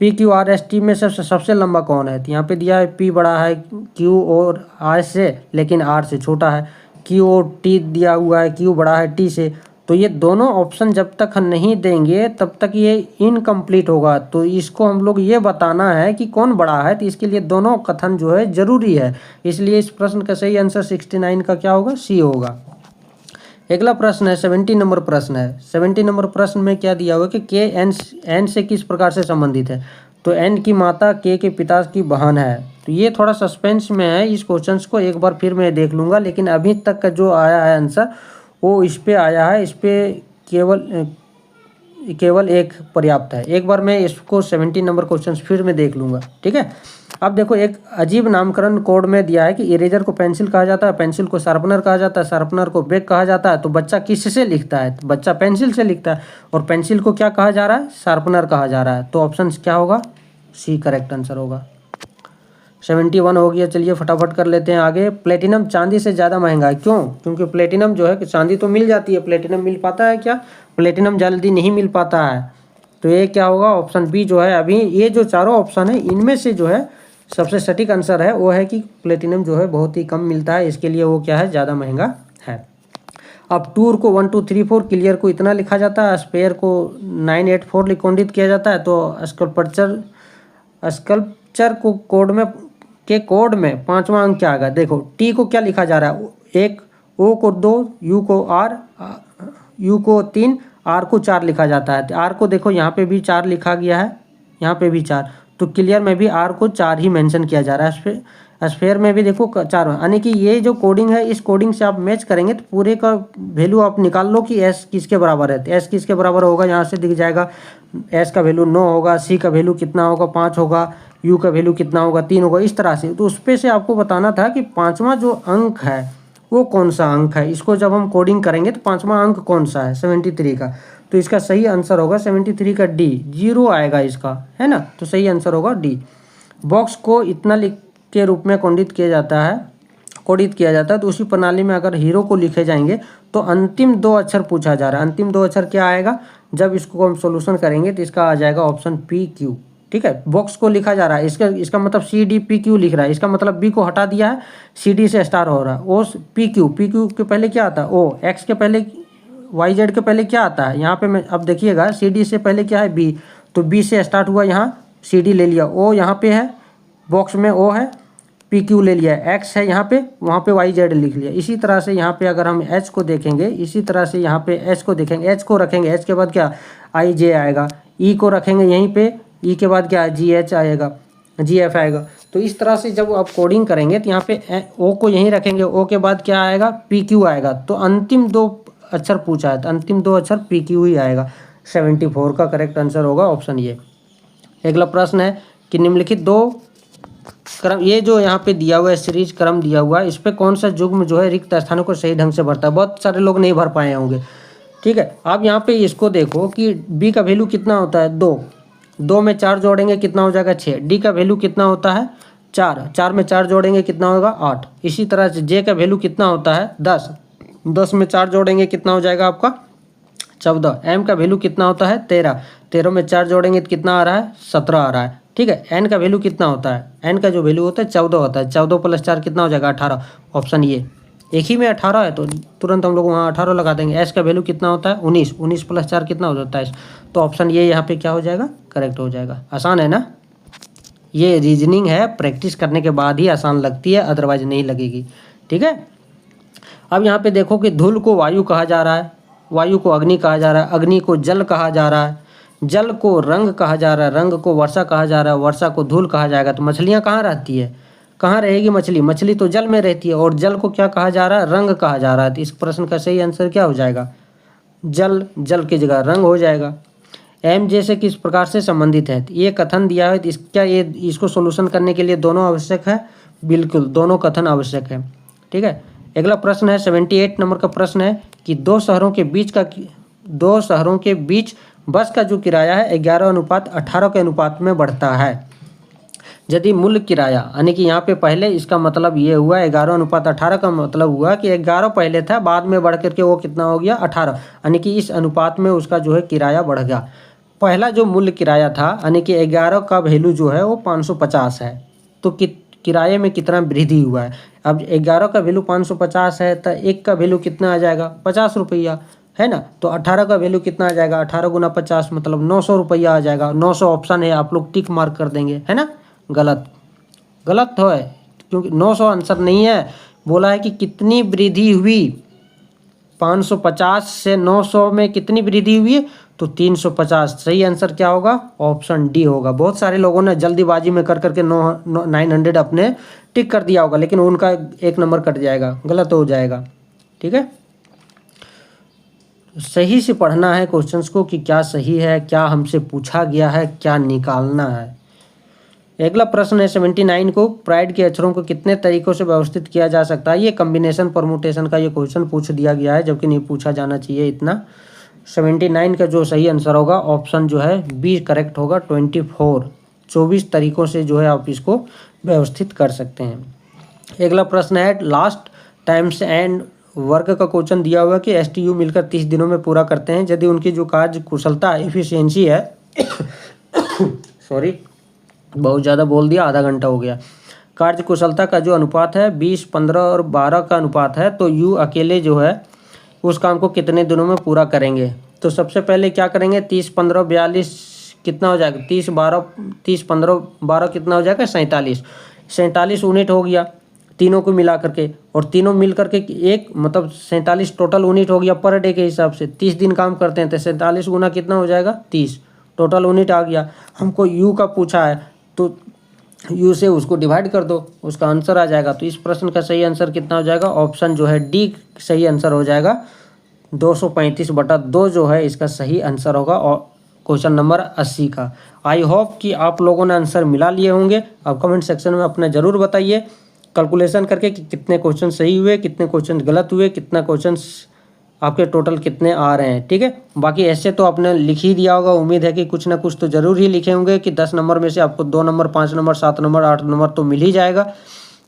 PQRS में सबसे लंबा कौन है, तो यहाँ पे दिया है P बड़ा है Q और R से, लेकिन R से छोटा है, Q और T दिया हुआ है, Q बड़ा है T से, तो ये दोनों ऑप्शन जब तक हम नहीं देंगे तब तक ये इनकम्प्लीट होगा, तो इसको हम लोग ये बताना है कि कौन बड़ा है, तो इसके लिए दोनों कथन जो है ज़रूरी है, इसलिए इस प्रश्न का सही आंसर 69 का क्या होगा, सी होगा। अगला प्रश्न है 70 नंबर प्रश्न है। 70 नंबर प्रश्न में क्या दिया हुआ है कि एन से किस प्रकार से संबंधित है, तो एन की माता के पिता की बहन है, तो ये थोड़ा सस्पेंस में है, इस क्वेश्चन को एक बार फिर मैं देख लूँगा, लेकिन अभी तक का जो आया है आंसर वो इस पे आया है, इस पे केवल एक पर्याप्त है। एक बार मैं इसको 70 नंबर क्वेश्चन फिर मैं देख लूँगा। ठीक है, अब देखो एक अजीब नामकरण कोड में दिया है कि इरेजर को पेंसिल कहा जाता है, पेंसिल को शार्पनर कहा जाता है, शार्पनर को बैग कहा जाता है, तो बच्चा किससे लिखता है, तो बच्चा पेंसिल से लिखता है, और पेंसिल को क्या कहा जा रहा है, शार्पनर कहा जा रहा है, तो ऑप्शन क्या होगा, सी करेक्ट आंसर होगा। 71 हो गया, चलिए फटाफट कर लेते हैं आगे। प्लेटिनम चांदी से ज़्यादा महंगा है, क्यों, क्योंकि प्लेटिनम जो है कि चांदी तो मिल जाती है, प्लेटिनम मिल पाता है क्या, प्लेटिनम जल्दी नहीं मिल पाता है, तो ये क्या होगा, ऑप्शन बी जो है। अभी ये जो चारों ऑप्शन है इनमें से जो है सबसे सटीक आंसर है वो है कि प्लेटिनम जो है बहुत ही कम मिलता है, इसके लिए वो क्या है, ज़्यादा महंगा है। अब टूर को 1 2 3 4, क्लियर को इतना लिखा जाता है, स्पेयर को 9 8 4 लिखोंडित किया जाता है, तो स्कल्पचर को कोड में 5वां अंक क्या आएगा, देखो टी को क्या लिखा जा रहा है, 1, ओ को 2, यू को R, यू को 3, R को 4 लिखा जाता है, R को देखो यहाँ पे भी 4 लिखा गया है, यहाँ पे भी 4, तो क्लियर में भी R को 4 ही मेंशन किया जा रहा है, स्फेयर में भी देखो 4, यानी कि ये जो कोडिंग है इस कोडिंग से आप मैच करेंगे तो पूरे का वैल्यू आप निकाल लो कि S किसके बराबर है, तो S किसके बराबर होगा, यहाँ से दिख जाएगा, S का वैल्यू 9 होगा, C का वैल्यू कितना होगा 5 होगा, U का वैल्यू कितना होगा 3 होगा, इस तरह से, तो उस पे से आपको बताना था कि 5वां जो अंक है वो कौन सा अंक है, इसको जब हम कोडिंग करेंगे तो 5वां अंक कौन सा है, 73 का, तो इसका सही आंसर होगा 73 का डी, 0 आएगा इसका, है ना, तो सही आंसर होगा डी। बॉक्स को इतना लिख के रूप में कोडित किया जाता है, तो उसी प्रणाली में अगर हीरो को लिखे जाएंगे तो अंतिम 2 अक्षर पूछा जा रहा है, अंतिम 2 अक्षर क्या आएगा, जब इसको हम सोल्यूशन करेंगे तो इसका आ जाएगा ऑप्शन PQ। ठीक है, बॉक्स को लिखा जा रहा है, इसका मतलब सी डी पी क्यू लिख रहा है, इसका मतलब बी को हटा दिया है, सी डी से स्टार हो रहा है। ओ पी क्यू के पहले क्या आता है ओ, एक्स के पहले वाई जेड के पहले क्या आता है, यहाँ पे मैं अब देखिएगा सी डी से पहले क्या है बी, तो बी से स्टार्ट हुआ, यहाँ सी डी ले लिया, ओ यहाँ पे है बॉक्स में ओ है, पी क्यू ले लिया, एक्स है यहाँ पे, वहाँ पे वाई जेड लिख लिया। इसी तरह से यहाँ पे अगर हम एच को देखेंगे, इसी तरह से यहाँ पे एच को देखेंगे, एच को रखेंगे, एच के बाद क्या आई जे आएगा, ई को रखेंगे यहीं पे, ई के बाद क्या जी एच आएगा, जी एफ आएगा। तो इस तरह से जब आप कोडिंग करेंगे तो यहाँ पे ओ को यहीं रखेंगे, ओ के बाद क्या आएगा पी क्यू आएगा। तो अंतिम 2 अक्षर पूछा है तो अंतिम 2 अक्षर पी क्यू ही आएगा। 74 का करेक्ट आंसर होगा ऑप्शन ये। अगला प्रश्न है कि निम्नलिखित 2 क्रम, ये जो यहाँ पे दिया हुआ है सीरीज क्रम दिया हुआ है, इस पे कौन सा युग्म जो है रिक्त स्थानों को सही ढंग से भरता है। बहुत सारे लोग नहीं भर पाए होंगे, ठीक है। आप यहाँ पे इसको देखो कि बी का वैल्यू कितना होता है 2, 2 में 4 जोड़ेंगे कितना हो जाएगा 6। डी का वैल्यू कितना होता है 4, 4 में 4 जोड़ेंगे कितना होगा 8। इसी तरह से जे का वैल्यू कितना होता है 10, 10 में 4 जोड़ेंगे कितना हो जाएगा आपका 14। एम का वैल्यू कितना होता है 13, 13 में 4 जोड़ेंगे तो कितना आ रहा है 17 आ रहा है, ठीक है। एन का वैल्यू कितना होता है, एन का जो वैल्यू होता है 14 होता है, 14 + 4 कितना हो जाएगा 18। ऑप्शन ये, एक ही में 18 है तो तुरंत हम लोग वहाँ 18 लगा देंगे। एस का वैल्यू कितना होता है 19, 19 + 4 कितना हो जाता है 27। तो ऑप्शन ये यहाँ पे क्या हो जाएगा करेक्ट हो जाएगा। आसान है ना, ये रीजनिंग है, प्रैक्टिस करने के बाद ही आसान लगती है, अदरवाइज नहीं लगेगी, ठीक है। अब यहाँ पे देखो कि धूल को वायु कहा जा रहा है, वायु को अग्नि कहा जा रहा है, अग्नि को जल कहा जा रहा है, जल को रंग कहा जा रहा है, रंग को वर्षा कहा जा रहा है, वर्षा को धूल कहा जाएगा। तो मछलियाँ कहाँ रहती है, कहाँ रहेगी मछली, मछली तो जल में रहती है, और जल को क्या कहा जा रहा है रंग कहा जा रहा है। तो इस प्रश्न का सही आंसर क्या हो जाएगा जल, जल की जगह रंग हो जाएगा। एम जे से किस प्रकार से संबंधित है, ये कथन दिया है, क्या ये इसको सोल्यूशन करने के लिए दोनों आवश्यक है, बिल्कुल दोनों कथन आवश्यक है, ठीक है। अगला प्रश्न है 78 नंबर का प्रश्न है कि 2 शहरों के बीच बस का जो किराया है 11:18 के अनुपात में बढ़ता है। यदि मूल्य किराया, यानी कि यहाँ पे पहले इसका मतलब ये हुआ 11:18 का मतलब हुआ कि 11 पहले था, बाद में बढ़ करके वो कितना हो गया 18, यानी कि इस अनुपात में उसका जो है किराया बढ़ गया। पहला जो मूल्य किराया था यानी कि 11 का वैल्यू जो है वो 550 है, तो किराए में कितना वृद्धि हुआ है। अब 11 का वैल्यू 550 है तो 1 का वैल्यू कितना आ जाएगा 50 रुपया, है ना। तो 18 का वैल्यू कितना आ जाएगा 18 × 50 मतलब 900 रुपया आ जाएगा। 900 ऑप्शन है, आप लोग टिक मार्क कर देंगे, है ना। गलत है क्योंकि 900 आंसर नहीं है, बोला है कि कितनी वृद्धि हुई, 550 से 900 में कितनी वृद्धि हुई है तो 350। सही आंसर क्या होगा ऑप्शन डी होगा। बहुत सारे लोगों ने जल्दीबाजी में कर करके 900 अपने टिक कर दिया होगा, लेकिन उनका 1 नंबर कट जाएगा, गलत हो जाएगा, ठीक है। सही से पढ़ना है क्वेश्चंस को कि क्या सही है, क्या हमसे पूछा गया है, क्या निकालना है। अगला प्रश्न है 79 को, प्राइड के अक्षरों को कितने तरीकों से व्यवस्थित किया जा सकता है। ये कम्बिनेशन परमुटेशन का ये क्वेश्चन पूछ दिया गया है, जबकि नहीं पूछा जाना चाहिए इतना। 79 का जो सही आंसर होगा ऑप्शन जो है बी करेक्ट होगा। 24 तरीकों से जो है आप इसको व्यवस्थित कर सकते हैं। अगला प्रश्न है लास्ट टाइम्स एंड वर्क का क्वेश्चन दिया हुआ कि STU मिलकर 30 दिनों में पूरा करते हैं यदि उनकी जो कार्य कुशलता एफिशिएंसी है सॉरी बहुत ज़्यादा बोल दिया, आधा घंटा हो गया। कार्य कुशलता का जो अनुपात है 20, 15 और 12 का अनुपात है, तो यू अकेले जो है उस काम को कितने दिनों में पूरा करेंगे। तो सबसे पहले क्या करेंगे 30, 15, 42 कितना हो जाएगा 30, 15, 12 कितना हो जाएगा 47 यूनिट हो गया तीनों को मिला करके, और तीनों मिल करके एक मतलब 47 टोटल यूनिट हो गया पर डे के हिसाब से। 30 दिन काम करते हैं तो 47 गुना कितना हो जाएगा 30 टोटल यूनिट आ गया। हमको यू का पूछा है तो यू से उसको डिवाइड कर दो, उसका आंसर आ जाएगा। तो इस प्रश्न का सही आंसर कितना हो जाएगा ऑप्शन जो है डी सही आंसर हो जाएगा। 235/2 जो है इसका सही आंसर होगा और क्वेश्चन नंबर 80 का। आई होप कि आप लोगों ने आंसर मिला लिए होंगे। आप कमेंट सेक्शन में अपना ज़रूर बताइए कैलकुलेशन करके कि कितने क्वेश्चन सही हुए, कितने क्वेश्चन गलत हुए, कितना क्वेश्चन आपके टोटल कितने आ रहे हैं, ठीक है। बाकी ऐसे तो आपने लिख ही दिया होगा, उम्मीद है कि कुछ ना कुछ तो ज़रूर ही लिखे होंगे कि 10 नंबर में से आपको 2 नंबर, 5 नंबर, 7 नंबर, 8 नंबर तो मिल ही जाएगा।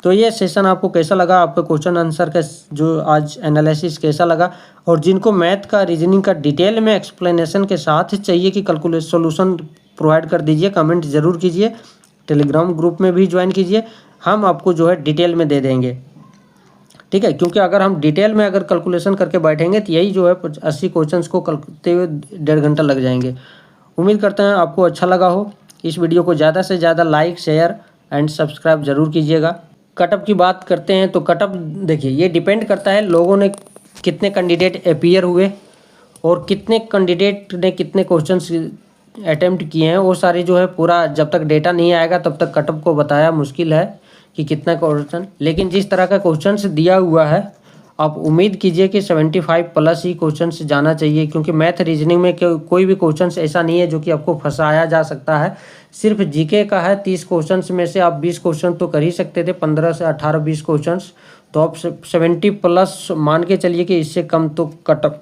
तो ये सेशन आपको कैसा लगा, आपको क्वेश्चन आंसर का जो आज एनालिसिस कैसा लगा, और जिनको मैथ का रीजनिंग का डिटेल में एक्सप्लेनेशन के साथ चाहिए कि कैलकुलेशन सोल्यूशन प्रोवाइड कर दीजिए, कमेंट ज़रूर कीजिए, टेलीग्राम ग्रुप में भी ज्वाइन कीजिए, हम आपको जो है डिटेल में दे देंगे, ठीक है। क्योंकि अगर हम डिटेल में अगर कैलकुलेशन करके बैठेंगे तो यही जो है 80 क्वेश्चंस को करते हुए 1.5 घंटा लग जाएंगे। उम्मीद करते हैं आपको अच्छा लगा हो। इस वीडियो को ज़्यादा से ज़्यादा लाइक, शेयर एंड सब्सक्राइब ज़रूर कीजिएगा। कटअप की बात करते हैं तो कटअप देखिए ये डिपेंड करता है लोगों ने कितने कैंडिडेट अपीयर हुए और कितने कैंडिडेट ने कितने क्वेश्चंस अटेम्प्ट किए हैं, वो सारे जो है पूरा जब तक डेटा नहीं आएगा तब तक कटअप को बताया मुश्किल है कि कितना क्वेश्चन। लेकिन जिस तरह का क्वेश्चंस दिया हुआ है आप उम्मीद कीजिए कि 75 प्लस ही क्वेश्चंस जाना चाहिए, क्योंकि मैथ रीजनिंग में कोई भी क्वेश्चंस ऐसा नहीं है जो कि आपको फंसाया जा सकता है। सिर्फ जीके का है, 30 क्वेश्चंस में से आप 20 क्वेश्चन तो कर ही सकते थे, 15 से 18-20 क्वेश्चंस, तो आप 70 प्लस मान के चलिए कि इससे कम तो कटअप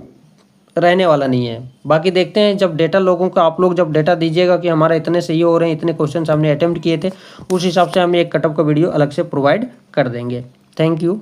रहने वाला नहीं है। बाकी देखते हैं जब डेटा लोगों का, आप लोग जब डेटा दीजिएगा कि हमारा इतने सही हो रहे हैं, इतने क्वेश्चन हमने अटेम्प्ट किए थे, उस हिसाब से हम एक कटअप का वीडियो अलग से प्रोवाइड कर देंगे। Thank you.